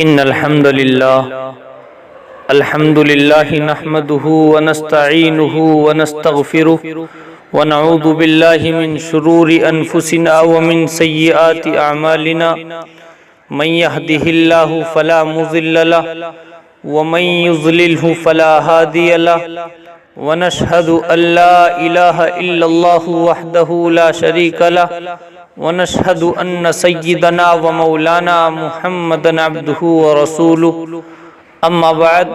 إن الحمد لله نحمده ونستعينه ونستغفره ونعوذ بالله من شرور أنفسنا ومن سيئات أعمالنا من يهده الله فلا مضل له ومن يضلله فلا هادي له ونشهد أن لا إله إلا الله وحده لا شريك له ونشهد أن سيدنا ومولانا محمدا عبده ورسوله أما بعد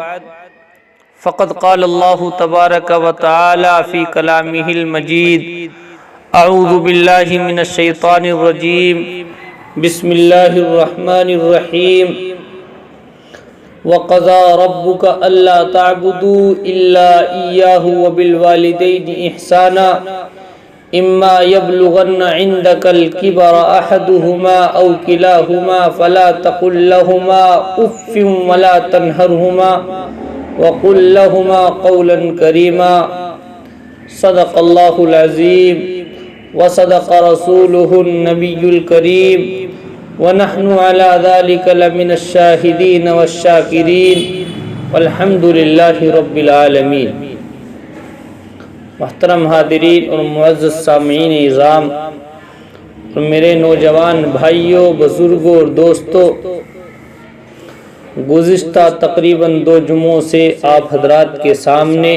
فقد قال الله تبارك وتعالى في كلامه المجيد أعوذ بالله من الشيطان الرجيم بسم الله الرحمن الرحيم وقضى ربك ألا تعبدوا إلا إياه وبالوالدين إحسانا إما يبلغن عندك الكبر أحدهما أو كلاهما فلا تقل لهما أف ولا تنهرهما وقل لهما قولا كريما صدق الله العظيم وصدق رسوله النبي الكريم ونحن على ذلك لمن الشاهدين والشاكرين والحمد لله رب العالمين۔ محترم حاضرین اور معزز سامعین اعظام اور میرے نوجوان بھائیوں، بزرگوں اور دوستوں، گزشتہ تقریباً 2 جمعوں سے آپ حضرات کے سامنے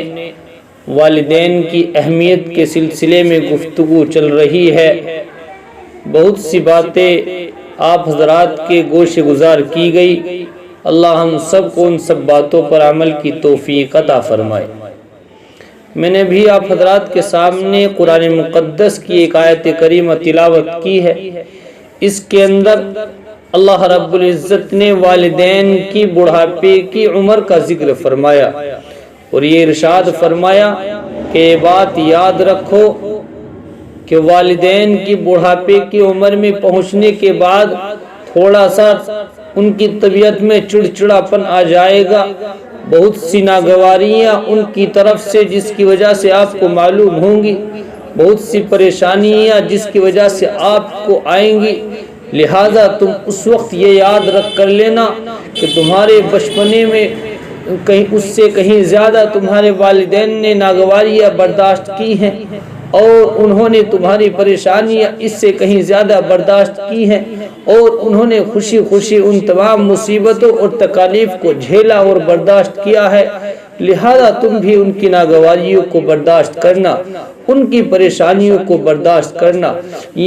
والدین کی اہمیت کے سلسلے میں گفتگو چل رہی ہے۔ بہت سی باتیں آپ حضرات کے گوش گزار کی گئی۔ اللہ ہم سب کو ان سب باتوں پر عمل کی توفیق عطا فرمائے۔ میں نے بھی آپ حضرات کے سامنے قرآن مقدس کی ایک آیت کریمہ تلاوت کی ہے۔ اس کے اندر اللہ رب العزت نے والدین کی بڑھاپے کی عمر کا ذکر فرمایا اور یہ ارشاد فرمایا کہ یہ بات یاد رکھو کہ والدین کی بڑھاپے کی عمر میں پہنچنے کے بعد تھوڑا سا ان کی طبیعت میں چڑچڑاپن آ جائے گا، بہت سی ناگواریاں ان کی طرف سے جس کی وجہ سے آپ کو معلوم ہوں گی، بہت سی پریشانیاں جس کی وجہ سے آپ کو آئیں گی۔ لہذا تم اس وقت یہ یاد رکھ کر لینا کہ تمہارے بچپنے میں اس سے کہیں زیادہ تمہارے والدین نے ناگواریاں برداشت کی ہیں اور انہوں نے تمہاری پریشانیاں اس سے کہیں زیادہ برداشت کی ہیں اور انہوں نے خوشی خوشی ان تمام مصیبتوں اور تکالیف کو جھیلا اور برداشت کیا ہے۔ لہذا تم بھی ان کی ناگواریوں کو برداشت کرنا، ان کی پریشانیوں کو برداشت کرنا،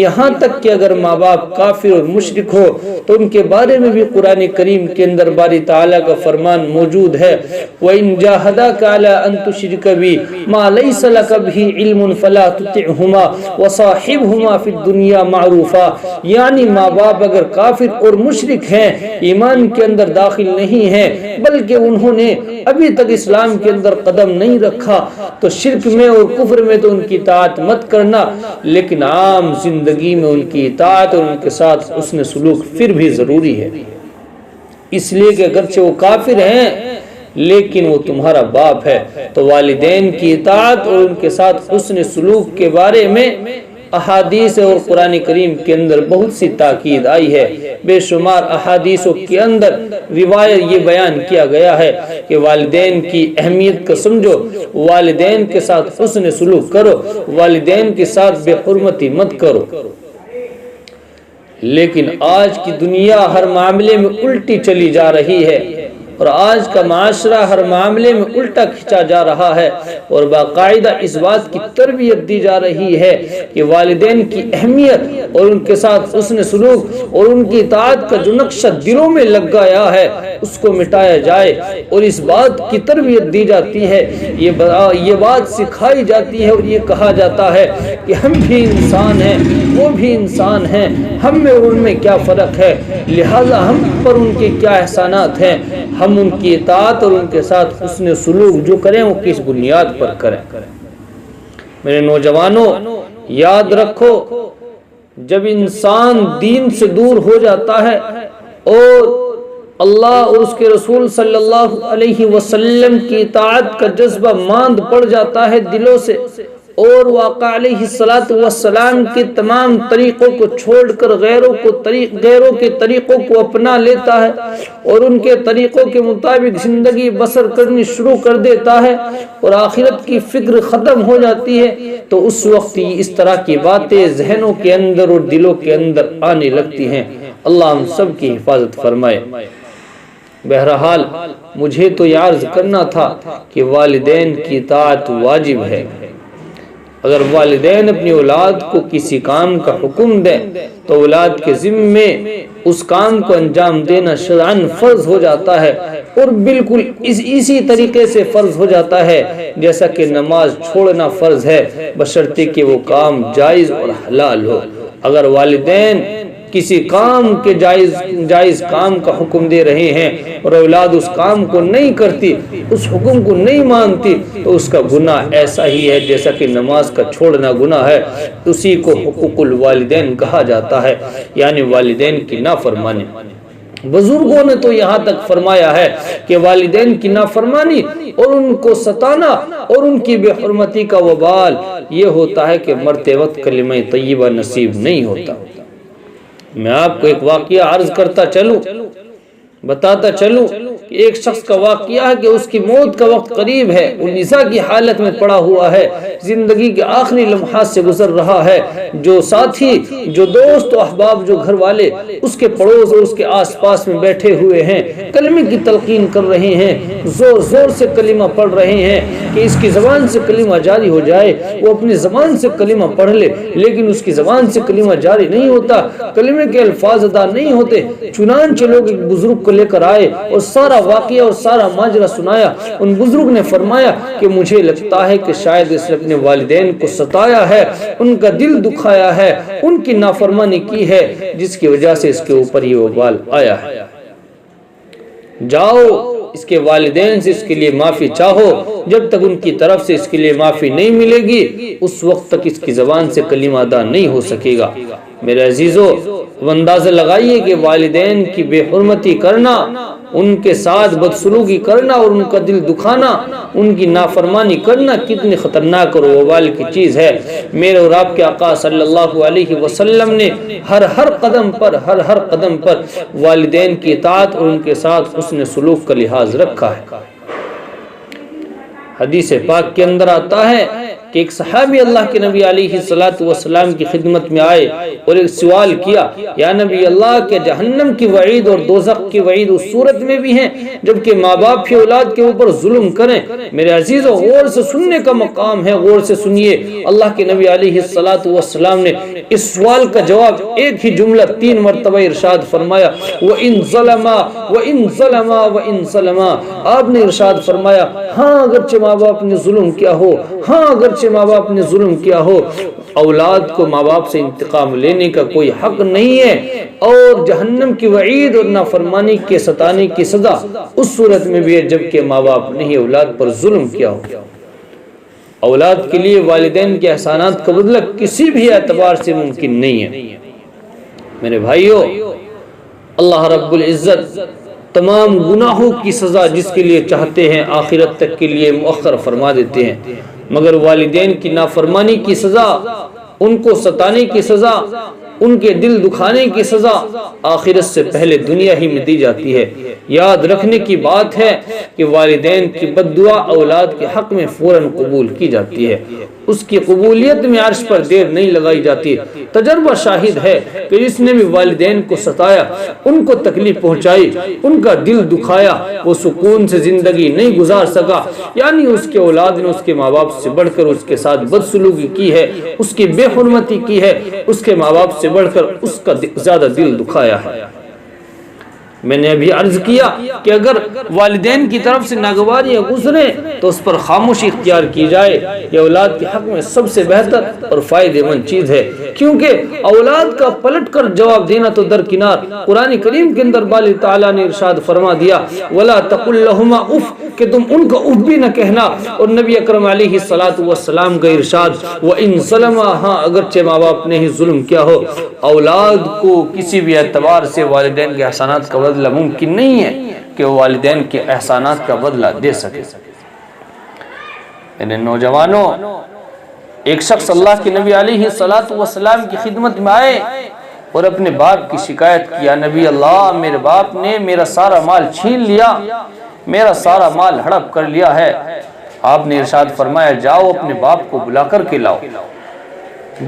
یہاں تک کہ اگر ماں باپ کافر اور مشرک ہو تو ان کے بارے میں بھی قرآن کریم کے اندر باری تعالیٰ کا فرمان موجود ہے، وَإِن جَاهَدَاكَ عَلَىٰ أَن تُشْرِكَ بِي مَا لَيْسَ لَكَ بِهِ عِلْمٌ فَلَا تُطِعْهُمَا وَصَاحِبْهُمَا فِي الدُّنْيَا مَعْرُوفًا، یعنی ماں باپ اگر کافر اور مشرک ہیں، ایمان کے اندر داخل نہیں ہیں، بلکہ انہوں نے ابھی تک اسلام کے اندر قدم نہیں رکھا، تو شرک میں اور کفر میں تو ان کی اطاعت مت کرنا، لیکن عام زندگی میں ان کی اطاعت اور ان کے ساتھ حسن سلوک پھر بھی ضروری ہے، اس لیے کہ اگرچہ وہ کافر ہیں لیکن وہ تمہارا باپ ہے۔ تو والدین کی اطاعت اور ان کے ساتھ حسن سلوک کے بارے میں احادیث اور قرآن کریم کے اندر بہت سی تاکید آئی ہے۔ بے شمار احادیثوں کے اندر روایت یہ بیان کیا گیا ہے کہ والدین کی اہمیت کو سمجھو، والدین کے ساتھ حسن سلوک کرو، والدین کے ساتھ بے حرمتی مت کرو۔ لیکن آج کی دنیا ہر معاملے میں الٹی چلی جا رہی ہے اور آج کا معاشرہ ہر معاملے میں الٹا کھینچا جا رہا ہے اور باقاعدہ اس بات کی تربیت دی جا رہی ہے کہ والدین کی اہمیت اور ان کے ساتھ حسن سلوک اور ان کی اطاعت کا جو نقشہ دلوں میں لگ گیا ہے اس کو مٹایا جائے، اور اس بات کی تربیت دی جاتی ہے، یہ بات سکھائی جاتی ہے اور یہ کہا جاتا ہے کہ ہم بھی انسان ہیں، وہ بھی انسان ہیں، ہم میں اور ان میں کیا فرق ہے، لہذا ہم پر ان کے کیا احسانات ہیں، ہم ان کی اطاعت اور ان کے ساتھ حسن سلوک جو کریں وہ کس بنیاد پر کریں۔ میرے نوجوانوں یاد رکھو، جب انسان دین سے دور ہو جاتا ہے اور اللہ اور اس کے رسول صلی اللہ علیہ وسلم کی اطاعت کا جذبہ ماند پڑ جاتا ہے دلوں سے، اور آقا علیہ الصلوۃ والسلام کے تمام طریقوں کو چھوڑ کر غیروں کے طریقوں کو اپنا لیتا ہے اور ان کے طریقوں کے مطابق زندگی بسر کرنی شروع کر دیتا ہے اور آخرت کی فکر ختم ہو جاتی ہے، تو اس وقت اس طرح کی باتیں ذہنوں کے اندر اور دلوں کے اندر آنے لگتی ہیں۔ اللہ ہم سب کی حفاظت فرمائے۔ بہرحال مجھے تو یہ عرض کرنا تھا کہ والدین کی اطاعت واجب ہے۔ اگر والدین اپنی اولاد کو کسی کام کا حکم دیں تو اولاد کے ذمے اس کام کو انجام دینا شرعاً فرض ہو جاتا ہے، اور بالکل اسی طریقے سے فرض ہو جاتا ہے جیسا کہ نماز چھوڑنا فرض ہے، بشرطے کہ وہ کام جائز اور حلال ہو۔ اگر والدین کسی کام کے جائز کام کا حکم دے رہے ہیں اور اولاد اس کام کو نہیں کرتی، اس حکم کو نہیں مانتی، تو اس کا گناہ ایسا ہی ہے جیسا کہ نماز کا چھوڑنا گناہ ہے۔ اسی کو حقوق الوالدین کہا جاتا ہے، یعنی والدین کی نافرمانی۔ بزرگوں نے تو یہاں تک فرمایا ہے کہ والدین کی نافرمانی اور ان کو ستانا اور ان کی بے حرمتی کا وبال یہ ہوتا ہے کہ مرتے وقت کلمہ طیبہ نصیب نہیں ہوتا۔ میں آپ کو ایک واقعہ عرض کرتا چلوں، بتاتا چلوں کہ ایک شخص کا واقعہ ہے کہ اس کی موت کا وقت قریب ہے، وہ نزاع کی حالت میں پڑا ہوا ہے، زندگی کے آخری لمحات سے گزر رہا ہے۔ جو ساتھی، جو دوست و احباب، جو گھر والے اس کے پڑوس اور اس کے آس پاس میں بیٹھے ہوئے ہیں، کلمے کی تلقین کر رہے ہیں، زور زور سے کلمہ پڑھ رہے ہیں کہ اس کی زبان سے کلمہ جاری ہو جائے، وہ اپنی زبان سے کلمہ پڑھ لے، لیکن اس کی زبان سے کلمہ جاری نہیں ہوتا، کلمے کے الفاظ ادا نہیں ہوتے۔ چنانچہ لوگ ایک بزرگ کو لے کر آئے اور سارا واقعہ اور سارا ماجرا سنایا۔ ان بزرگ نے فرمایا کہ مجھے لگتا ہے کہ شاید اس نے اپنے والدین کو ستایا ہے، ان کا دل دکھایا ہے، ان کی نافرمانی کی ہے، جس کی وجہ سے اس کے اوپر یہ وبال آیا ہے۔ جاؤ اس کے والدین سے اس کے لیے معافی چاہو، جب تک ان کی طرف سے اس کے لیے معافی نہیں ملے گی اس وقت تک اس کی زبان سے کلمہ ادا نہیں ہو سکے گا۔ میرے عزیزو، اندازہ لگائیے کہ والدین کی بے حرمتی کرنا، ان کے ساتھ بدسلوکی کرنا اور ان کا دل دکھانا، ان کی نافرمانی کرنا کتنی خطرناک اور وبال کی چیز ہے۔ میرے اور آپ کے آقا صلی اللہ علیہ وسلم نے ہر قدم پر والدین کی اطاعت اور ان کے ساتھ حسن سلوک کا لحاظ رکھا ہے۔ حدیث پاک کے اندر آتا ہے کہ ایک صحابی اللہ کے نبی علیہ الصلوۃ والسلام کی خدمت میں آئے اور ایک سوال کیا، یا نبی اللہ کے جہنم کی وعید اور دوزخ کی وعید اس صورت میں بھی ہیں جبکہ ماں باپ کی اولاد کے اوپر ظلم کریں؟ میرے عزیزو، غور سے سننے کا مقام ہے، غور سے سنیے۔ اللہ کے نبی علیہ الصلوۃ والسلام نے اس سوال کا جواب ایک ہی جملہ 3 مرتبہ ارشاد فرمایا، وَإِن ظَلَمَا وَإِن ظَلَمَا وَإِن ظَلَمَا۔ آپ نے ارشاد فرمایا، ہاں اگرچہ ماں باپ نے ظلم کیا ہو، ہاں اگرچہ ماں باپ نے ظلم کیا ہو، اولاد کو ماں باپ سے انتقام لینے کا کوئی حق نہیں ہے، اور جہنم کی وعید اور نافرمانی کے ستانے کی سزا اس صورت میں بھی ہے جبکہ ماں باپ نے ہی اولاد پر ظلم کیا ہو۔ اولاد کے لیے والدین کے احسانات کا بدلہ کسی بھی اعتبار سے ممکن نہیں ہے۔ میرے بھائیو، اللہ رب العزت تمام گناہوں کی سزا جس کے لیے چاہتے ہیں آخرت تک کے لیے مؤخر فرما دیتے ہیں، مگر والدین کی نافرمانی کی سزا، ان کو ستانے کی سزا، ان کے دل دکھانے کی سزا آخرت سے پہلے دنیا ہی میں دی جاتی ہے۔ یاد رکھنے کی بات ہے کہ والدین کی بد دعا اولاد کے حق میں فوراً قبول کی جاتی ہے، اس کی قبولیت میں عرش پر دیر نہیں لگائی جاتی۔ تجربہ شاہد ہے کہ جس نے بھی والدین کو ستایا، ان کو تکلیف پہنچائی، ان کا دل دکھایا، وہ سکون سے زندگی نہیں گزار سکا، یعنی اس کے اولاد نے اس کے ماں باپ سے بڑھ کر اس کے ساتھ بدسلوکی کی ہے، اس کی بے حرمتی کی ہے، اس کے ماں باپ سے بڑھ کر اس کا زیادہ دل دکھایا ہے۔ میں نے ابھی عرض کیا کہ اگر والدین کی طرف سے ناگواریاں گزریں تو اس پر خاموشی اختیار کی جائے، یہ اولاد کے حق میں سب سے بہتر اور فائدہ مند چیز ہے، کیونکہ اولاد کا پلٹ کر جواب دینا تو درکنار، قرآن کریم کے اندر باری تعالیٰ نے ارشاد فرما دیا، وَلَا تَقُلْ لَهُمَا اُف، کہ تم ان کو اف بھی نہ کہنا، اور نبی اکرم علیہ السلام کا ارشاد، وَإِن ظَلَمَا، ہاں اگرچہ ماں باپ نے ہی ظلم کیا ہو۔ اولاد کو کسی بھی اعتبار سے والدین کے احسانات کا بدلہ ممکن نہیں ہے کہ وہ والدین کے احسانات کا بدلہ دے سکے۔ میرے نوجوانوں، ایک شخص اللہ کے نبی علیہ الصلوۃ والسلام کی خدمت میں آئے اور اپنے باپ کی شکایت کیا، نبی اللہ میرے باپ نے میرا سارا مال چھین لیا، میرا سارا مال ہڑپ کر لیا ہے۔ آپ نے ارشاد فرمایا جاؤ اپنے باپ کو بلا کر کے لاؤ،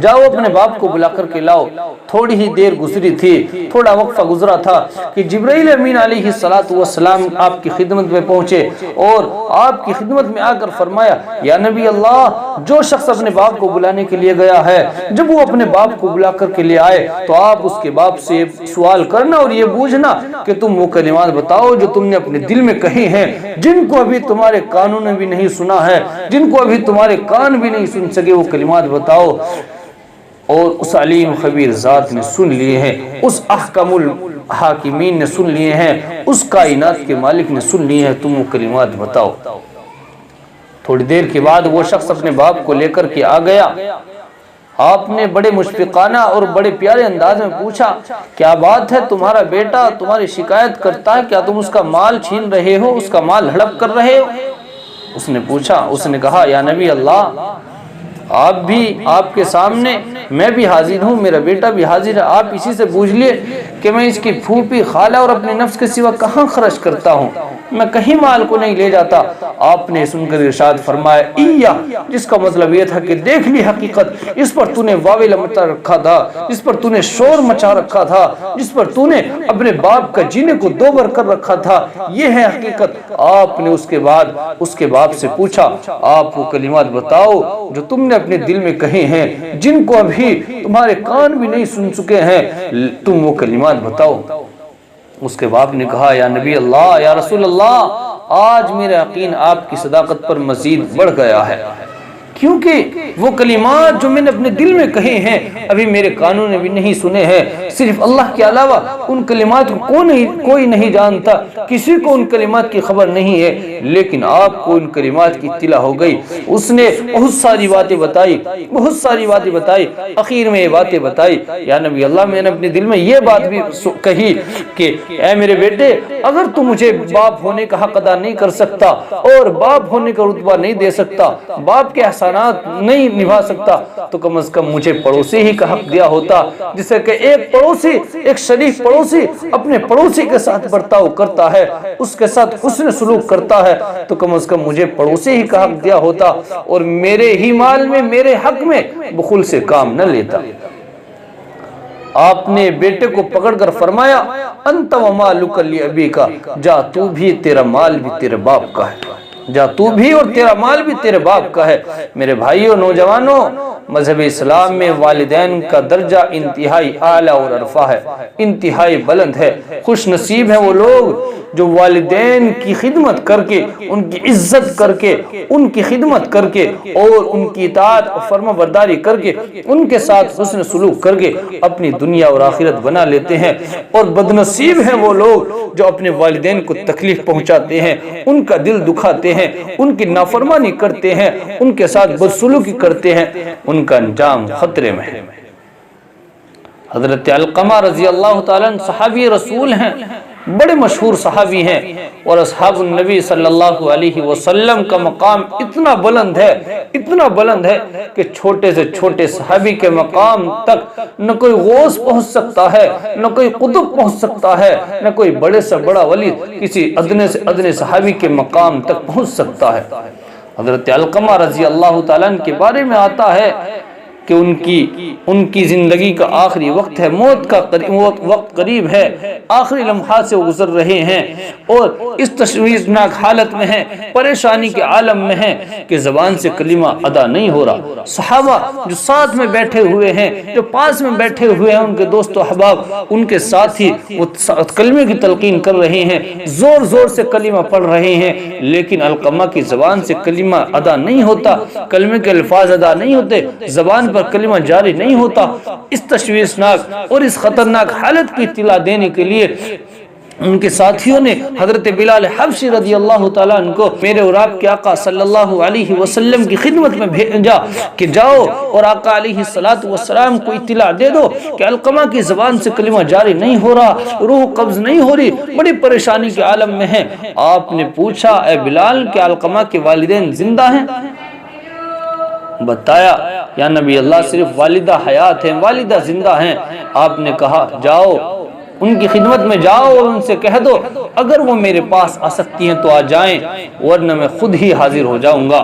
جاؤ اپنے باپ کو بلا کر کے لاؤ۔ تھوڑی ہی دیر گزری تھی، تھوڑا وقفہ گزرا تھا کہ جبرائیل امین علیہ السلام آپ کی خدمت میں پہنچے اور آپ کی خدمت میں آ کر فرمایا یا نبی اللہ، جو شخص اپنے باپ کو بلانے کے لیے گیا ہے، جب وہ اپنے باپ کو بلا کر کے لے آئے تو آپ اس کے باپ سے سوال کرنا اور یہ بوجھنا کہ تم وہ کلمات بتاؤ جو تم نے اپنے دل میں کہے ہیں، جن کو ابھی تمہارے کانوں نے بھی نہیں سنا ہے، جن کو ابھی تمہارے کان بھی نہیں سن سکے، وہ کلمات بتاؤ۔ اور اس علیم خبیر ذات نے سن لیے ہیں، اس احکم الحاکمین نے سن لیے ہیں، اس کائنات کے مالک نے سن لیے ہیں، تم وہ کلمات بتاؤ۔ تھوڑی دیر کے بعد وہ شخص اپنے باپ کو لے کر کے آ گیا۔ آپ نے بڑے مشفقانہ اور بڑے پیارے انداز میں پوچھا کیا بات ہے، تمہارا بیٹا تمہاری شکایت کرتا ہے، کیا تم اس کا مال چھین رہے ہو، اس کا مال ہڑپ کر رہے ہو؟ اس نے پوچھا، اس نے کہا یا نبی اللہ، آپ بھی آپ کے سامنے، میں بھی حاضر ہوں، میرا بیٹا بھی حاضر ہے، آپ اسی سے پوچھ لیے کہ میں اس کی پھوپھی خالہ اور اپنے نفس کے سوا کہاں خرچ کرتا ہوں، میں کہیں مال کو نہیں لے جاتا۔ آپ نے سن کر ارشاد فرمایا ایا، جس کا مطلب یہ تھا کہ دیکھ لی حقیقت، اس پر تو نے واویلا مچا رکھا تھا، جس پر تو نے شور مچا رکھا تھا، جس پر تو نے اپنے باپ کا جینے کو دوبر کر رکھا تھا، یہ ہے حقیقت۔ آپ نے اس کے بعد اس کے باپ سے پوچھا آپ وہ کلمات بتاؤ جو تم نے اپنے دل میں کہے ہیں، جن کو ابھی تمہارے کان بھی نہیں سن چکے ہیں، تم وہ کلمات بتاؤ۔ اس کے باپ نے کہا یا نبی اللہ، یا رسول اللہ، آج میرا یقین آپ کی صداقت پر مزید بڑھ گیا ہے، کیونکہ وہ کلمات جو میں نے اپنے دل میں کہے ہیں ابھی میرے کانوں نے بھی نہیں سنے ہیں، صرف اللہ کے علاوہ ان کلمات کو کوئی نہیں جانتا، کسی کو ان کلمات کی خبر نہیں ہے، لیکن آپ کو ان کلمات کی اطلاع ہو گئی۔ اس نے بہت ساری باتیں بتائی، بہت ساری باتیں بتائی، اخیر میں یہ باتیں بتائی یا نبی اللہ، میں نے اپنے دل میں یہ بات بھی کہی کہ اے میرے بیٹے، اگر تو مجھے باپ ہونے کا حق ادا نہیں کر سکتا اور باپ ہونے کا رتبہ نہیں دے سکتا، باپ کے احسانات نہیں نبھا سکتا، تو کم از کم مجھے پڑوسی ہی کا حق دیا ہوتا، جسے کہ ایک پڑوسی، ایک شریف پڑوسی اپنے پڑوسی کے ساتھ برتاؤ کرتا ہے، اس کے ساتھ حسن سلوک کرتا ہے، تو کم از کم مجھے پڑوسی ہی کا حق دیا ہوتا اور میرے ہی مال میں، میرے حق میں بخل سے کام نہ لیتا۔ آپ نے بیٹے کو پکڑ کر فرمایا انت ومالک لابیک، جا تو بھی، تیرا مال بھی تیرے باپ کا ہے، جا تو بھی اور تیرا مال بھی تیرے باپ کا ہے۔ میرے بھائیوں، نوجوانوں، مذہب اسلام میں والدین کا درجہ انتہائی اعلیٰ اور عرفہ ہے، انتہائی بلند ہے۔ خوش نصیب ہیں وہ لوگ جو والدین کی خدمت کر کے، ان کی عزت کر کے، ان کی خدمت کر کے اور ان کی اطاعت اور فرما برداری کر کے، ان کے ساتھ حسن سلوک کر کے اپنی دنیا اور آخرت بنا لیتے ہیں، اور بدنصیب ہیں وہ لوگ جو اپنے والدین کو تکلیف پہنچاتے ہیں، ان کا دل دکھاتے ہیں، ان کی نافرمانی کرتے ہیں، ان کے ساتھ بدسلوکی کرتے ہیں، ان کا انجام خطرے میں ہے۔ حضرت علقمہ رضی اللہ تعالیٰ عنہ صحابی رسول ہیں، بڑے مشہور صحابی ہیں، اور اصحاب النبی صلی اللہ علیہ وسلم کا مقام اتنا بلند ہے، اتنا بلند ہے کہ چھوٹے سے چھوٹے صحابی کے مقام تک نہ کوئی غوث پہنچ سکتا ہے، نہ کوئی قطب پہنچ سکتا ہے، نہ کوئی بڑے سے بڑا ولی کسی ادنے سے ادنے صحابی کے مقام تک پہنچ سکتا ہے۔ حضرت علقمہ رضی اللہ تعالیٰ عنہ کے بارے میں آتا ہے کہ ان کی زندگی کا آخری وقت ہے، موت کا وقت قریب ہے، آخری لمحات سے وہ گزر رہے ہیں اور اس تشویشناک حالت میں ہیں، پریشانی کے عالم میں ہیں کہ زبان سے کلمہ ادا نہیں ہو رہا۔ صحابہ جو ساتھ میں بیٹھے ہوئے ہیں، جو پاس میں بیٹھے ہوئے ہیں، ان کے دوست و احباب، ان کے ساتھ ہی وہ کلمے کی تلقین کر رہے ہیں، زور زور سے کلمہ پڑھ رہے ہیں، لیکن علقمہ کی زبان سے کلمہ ادا نہیں ہوتا، کلمے کے الفاظ ادا نہیں ہوتے، زبان پر کلمہ جاری نہیں ہوتا۔ اس تشویشناک اور اس خطرناک حالت کی اطلاع دینے کے لیے ان کے ساتھیوں نے حضرت بلال حبشی رضی اللہ تعالیٰ عنہ کو میرے اور آپ کے آقا صلی اللہ علیہ وسلم کی خدمت میں بھیجا کہ جاؤ اور آقا علیہ السلام کو اطلاع دے دو کہ علقمہ کی زبان سے کلمہ جاری نہیں ہو رہا، روح قبض نہیں ہو رہی، بڑی پریشانی کے عالم میں ہیں۔ آپ نے پوچھا اے بلال، کیا علقمہ کے والدین زندہ ہیں؟ بتایا یا نبی اللہ صرف والدہ حیات ہیں، والدہ زندہ ہیں۔ آپ نے کہا جاؤ ان کی خدمت میں جاؤ اور ان سے کہہ دو اگر وہ میرے پاس آ سکتی ہیں تو آ جائیں، ورنہ میں خود ہی حاضر ہو جاؤں گا۔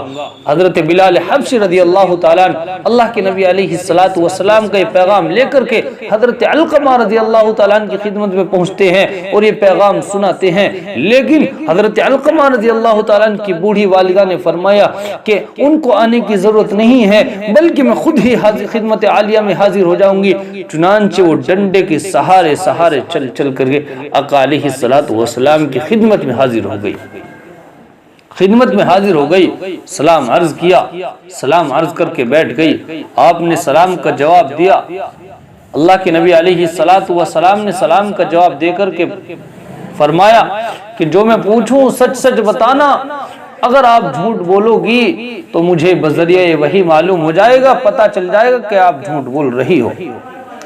حضرت بلال حبشی رضی اللہ تعالیٰ عنہ اللہ کے نبی علیہ السلام کا یہ پیغام لے کر کے حضرت علقمہ رضی اللہ تعالیٰ عنہ کی خدمت میں پہنچتے ہیں اور یہ پیغام سناتے ہیں، لیکن حضرت علقمہ رضی اللہ تعالیٰ عنہ کی بوڑھی والدہ نے فرمایا کہ ان کو آنے کی ضرورت نہیں ہے، بلکہ میں خود ہی خدمت عالیہ میں حاضر ہو جاؤں گی۔ چنانچہ وہ ڈنڈے کے سہارے سہارے چل چل کر کے آقا علیہ السلام کی خدمت میں حاضر ہو گئی، خدمت میں حاضر ہو گئی۔ سلام عرض کیا، سلام عرض کر کے بیٹھ گئی۔ آپ نے سلام کا جواب دیا۔ اللہ کے نبی علیہ السلام نے سلام کا جواب دے کر کے فرمایا کہ جو میں پوچھوں سچ سچ بتانا، اگر آپ جھوٹ بولو گی تو مجھے بذریعہ وحی معلوم ہو جائے گا، پتہ چل جائے گا کہ آپ جھوٹ بول رہی ہو۔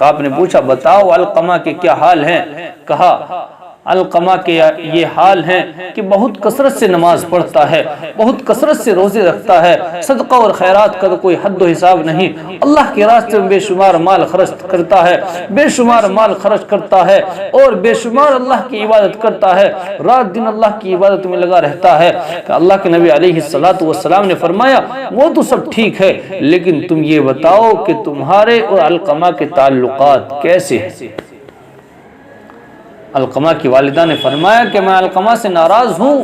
آپ نے پوچھا بتاؤ علقمہ کے کیا حال ہیں؟ کہا علقمہ کے یہ حال ہیں کہ بہت کثرت سے نماز پڑھتا ہے، بہت کثرت سے روزے رکھتا ہے، صدقہ اور خیرات کا کوئی حد و حساب نہیں، اللہ کے راستے میں بے شمار مال خرچ کرتا ہے، بے شمار مال خرچ کرتا ہے اور بے شمار اللہ کی عبادت کرتا ہے، رات دن اللہ کی عبادت میں لگا رہتا ہے۔ کہ اللہ کے نبی علیہ السلام نے فرمایا وہ تو سب ٹھیک ہے، لیکن تم یہ بتاؤ کہ تمہارے اور علقمہ کے تعلقات کیسے ہیں؟ علقمہ کی والدہ نے فرمایا کہ میں علقمہ سے ناراض ہوں۔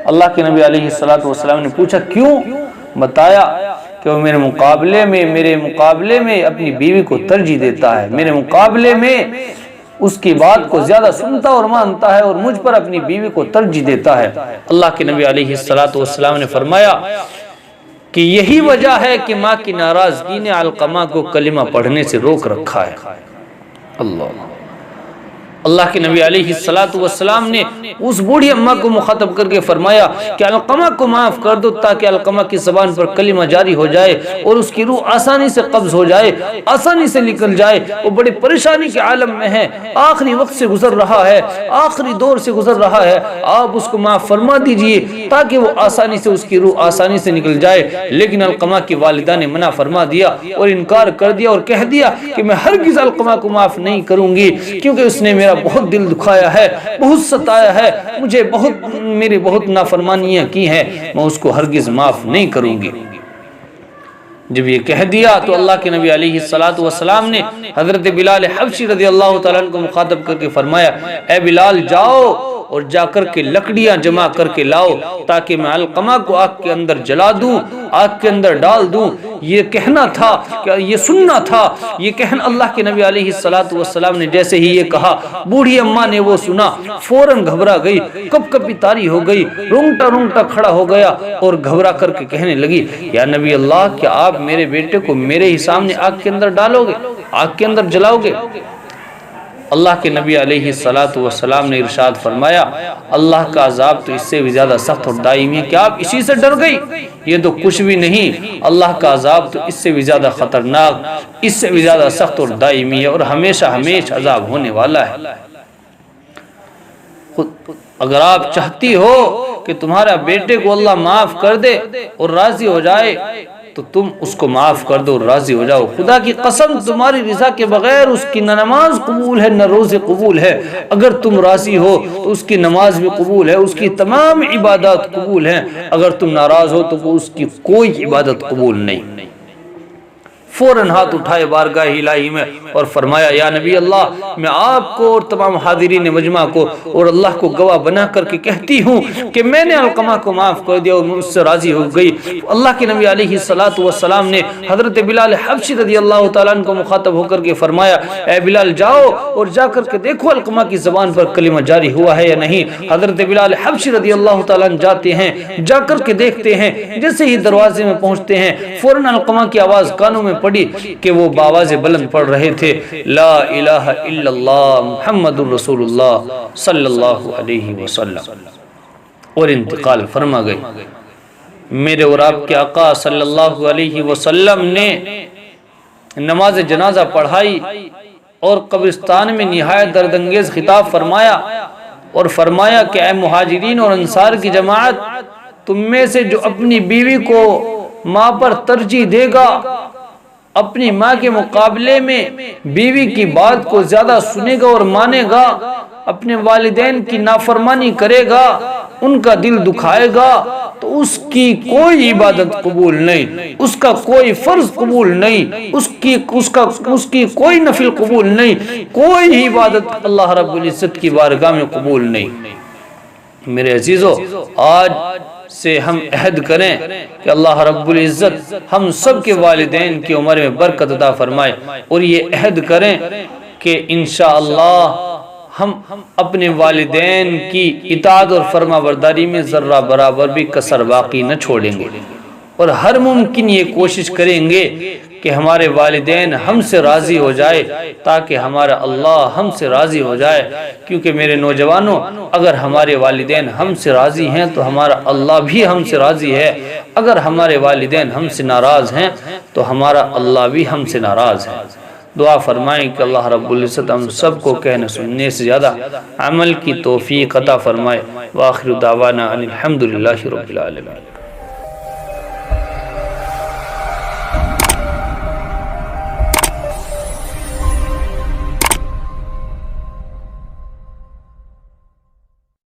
اللہ کے نبی علیہ السلام نے پوچھا کیوں؟ بتایا کہ وہ میرے مقابلے میں اپنی بیوی کو ترجیح دیتا ہے، میرے مقابلے میں اس کی بات کو زیادہ سنتا اور مانتا ہے اور مجھ پر اپنی بیوی کو ترجیح دیتا ہے۔ اللہ کے نبی علیہ السلام نے فرمایا کہ یہی وجہ ہے کہ ماں کی ناراضگی نے علقمہ کو کلمہ پڑھنے سے روک رکھا ہے۔ اللہ کے نبی علیہ السلام نے اس بوڑھی اماں کو مخاطب کر کے فرمایا کہ علقمہ کو معاف کر دو تاکہ علقمہ کی زبان پر کلمہ جاری ہو جائے اور اس کی روح آسانی سے قبض ہو جائے، آسانی سے نکل جائے۔ وہ بڑی پریشانی کے عالم میں ہے، آخری وقت سے گزر رہا ہے، آخری دور سے گزر رہا ہے، آپ اس کو معاف فرما دیجئے تاکہ وہ آسانی سے اس کی روح آسانی سے نکل جائے۔ لیکن علقمہ کی والدہ نے منع فرما دیا اور انکار کر دیا اور کہہ دیا کہ میں ہرگز علقمہ کو معاف نہیں کروں گی، کیونکہ اس نے میرا بہت دل دکھایا ہے، بہت ستایا ہے، مجھے میری بہت نافرمانیاں کی ہیں، میں اس کو ہرگز معاف نہیں کروں گی۔ جب یہ کہہ دیا تو اللہ کے نبی علیہ السلام نے حضرت بلال حبشی رضی اللہ تعالیٰ عنہ کو مخاطب کر کے فرمایا اے بلال جاؤ اور جا کر کے لکڑیاں جمع کر کے لاؤ تاکہ میں علقمہ کو آگ کے اندر جلا دوں، آگ کے اندر ڈال دوں۔ یہ کہنا تھا کہ یہ سننا تھا، یہ کہنا اللہ کے نبی علیہ السلام نے جیسے ہی یہ کہا بوڑھی اماں نے وہ سنا، فوراً گھبرا گئی، کپ کپی طاری ہو گئی، رونگٹا کھڑا ہو گیا اور گھبرا کر کے کہنے لگی یا نبی اللہ کیا آپ میرے بیٹے کو میرے ہی سامنے آگ کے اندر ڈالو گے، آگ کے اندر جلاؤ گے؟ اللہ کے نبی علیہ السلام نے ارشاد فرمایا اللہ کا عذاب تو اس سے بھی زیادہ سخت اور دائمی ہے کہ آپ اسی سے ڈر گئی، یہ تو کچھ بھی نہیں، اللہ کا عذاب تو اس سے بھی زیادہ خطرناک، اس سے بھی زیادہ سخت اور دائمی ہے اور ہمیشہ عذاب ہونے والا ہے۔ اگر آپ چاہتی ہو کہ تمہارا بیٹے کو اللہ معاف کر دے اور راضی ہو جائے تو تم اس کو معاف کر دو اور راضی ہو جاؤ۔ خدا کی قسم تمہاری رضا کے بغیر اس کی نہ نماز قبول ہے نہ روزے قبول ہے، اگر تم راضی ہو تو اس کی نماز بھی قبول ہے، اس کی تمام عبادات قبول ہیں، اگر تم ناراض ہو تو اس کی کوئی عبادت قبول نہیں۔ فوراً ہاتھ اٹھائے بارگاہ الہی میں اور فرمایا یا نبی اللہ میں آپ کو اور تمام حاضرین مجمع کو اور اللہ کو گواہ بنا کر کے کہتی ہوں کہ میں نے علقمہ کو معاف کر دیا اور مجھ سے راضی ہو گئی۔ اللہ کے نبی علیہ السلام نے حضرت بلال حبشی رضی اللہ تعالیٰ عنہ کو مخاطب ہو کر کے فرمایا اے بلال جاؤ اور جا کر کے دیکھو علقمہ کی زبان پر کلمہ جاری ہوا ہے یا نہیں۔ حضرت بلال حبشی رضی اللہ تعالیٰ عنہ جاتے ہیں، جا کر کے دیکھتے ہیں، جیسے ہی دروازے میں پہنچتے ہیں فوراً علقمہ کی آواز کانوں میں پڑی کہ وہ باواز بلند پڑھ رہے تھے لا الہ الا اللہ محمد الرسول اللہ صلی اللہ علیہ وسلم اور انتقال فرما گئے۔ میرے اور آپ کے آقا صلی اللہ علیہ وسلم نے نماز جنازہ پڑھائی اور قبرستان میں نہایت دردانگیز خطاب فرمایا اور فرمایا کہ اے مہاجرین اور انصار کی جماعت، تم میں سے جو اپنی بیوی کو ماں پر ترجیح دے گا، اپنی ماں کے مقابلے میں بیوی کی بات کو زیادہ سنے گا اور مانے گا، اپنے والدین کی نافرمانی کرے گا، ان کا دل دکھائے گا، تو اس کی کوئی عبادت قبول نہیں، اس کا کوئی فرض قبول نہیں، اس کی کوئی نفل قبول نہیں، کوئی عبادت اللہ رب العزت کی بارگاہ میں قبول نہیں۔ میرے عزیزو، آج سے ہم عہد کریں کہ اللہ رب العزت ہم سب کے والدین کی عمر میں برکت عطا فرمائے، اور یہ عہد کریں کہ انشاءاللہ ہم اپنے والدین کی اطاعت اور فرما برداری میں ذرہ برابر بھی کسر باقی نہ چھوڑیں گے، اور ہر ممکن یہ کوشش کریں گے کہ ہمارے والدین ہم سے راضی ہو جائے، تاکہ ہمارا اللہ ہم سے راضی ہو جائے۔ کیونکہ میرے نوجوانوں، اگر ہمارے والدین ہم سے راضی ہیں تو ہمارا اللہ بھی ہم سے راضی ہے، اگر ہمارے والدین ہم سے ناراض ہیں تو ہمارا اللہ بھی ہم سے ناراض ہے۔ دعا فرمائیں کہ اللہ رب العزت ہم سب کو کہنے سننے سے زیادہ عمل کی توفیق عطا فرمائے۔ وآخر دعوانا ان الحمدللہ رب العالمین۔